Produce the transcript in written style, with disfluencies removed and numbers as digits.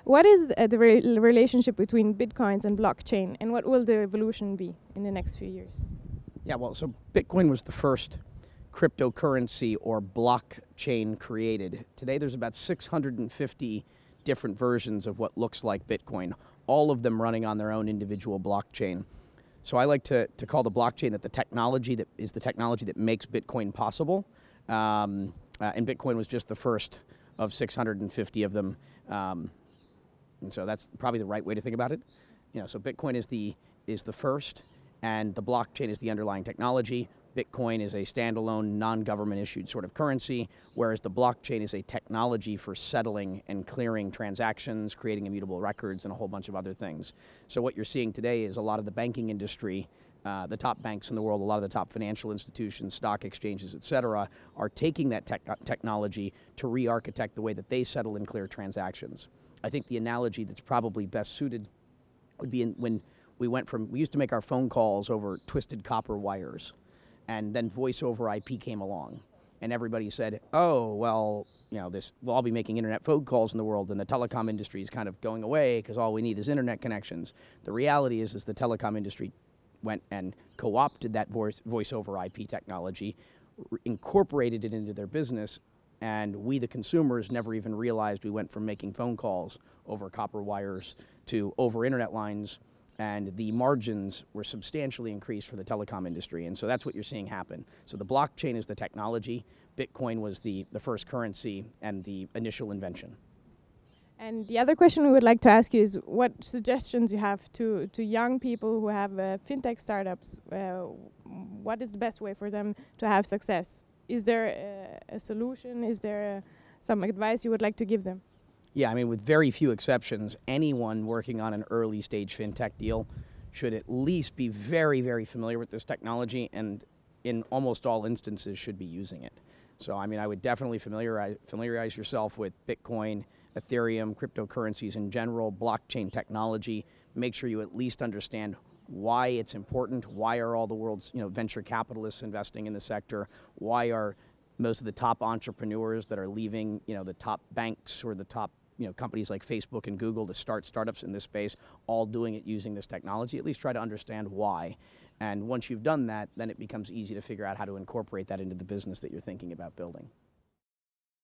What is the relationship between bitcoins and blockchain, and what will the evolution be in the next few years? Yeah, well, so Bitcoin was the first cryptocurrency or blockchain created. Today there's about 650 different versions of what looks like Bitcoin, all of them running on their own individual blockchain. So I like to call the blockchain that the technology that is the technology that makes Bitcoin possible. And Bitcoin was just the first of 650 of them. And so that's probably the right way to think about it. So Bitcoin is the first, and the blockchain is the underlying technology. Bitcoin is a standalone, non-government issued sort of currency, whereas the blockchain is a technology for settling and clearing transactions, creating immutable records, and a whole bunch of other things. So what you're seeing today is a lot of the banking industry, the top banks in the world, a lot of the top financial institutions, stock exchanges, et cetera, are taking that technology to re-architect the way that they settle and clear transactions. I think the analogy that's probably best suited would be when we used to make our phone calls over twisted copper wires, and then voice over IP came along, and everybody said, oh, well, we'll all be making internet phone calls in the world, and the telecom industry is kind of going away because all we need is internet connections. The reality is the telecom industry went and co-opted that voice over IP technology, incorporated it into their business, and we, the consumers, never even realized we went from making phone calls over copper wires to over internet lines, and the margins were substantially increased for the telecom industry. And so that's what you're seeing happen. So the blockchain is the technology. Bitcoin was the first currency and the initial invention. And the other question we would like to ask you is what suggestions you have to young people who have fintech startups. What is the best way for them to have success? Is there a solution? Is there some advice you would like to give them? Yeah, I mean, with very few exceptions, anyone working on an early stage fintech deal should at least be very, very familiar with this technology, and in almost all instances should be using it. So, I mean, I would definitely familiarize yourself with Bitcoin, Ethereum, cryptocurrencies in general, blockchain technology. Make sure you at least understand why it's important. Why are all the world's venture capitalists investing in the sector? Why are most of the top entrepreneurs that are leaving the top banks or the top companies like Facebook and Google to start startups in this space, all doing it using this technology? At least try to understand why. And once you've done that, then it becomes easy to figure out how to incorporate that into the business that you're thinking about building.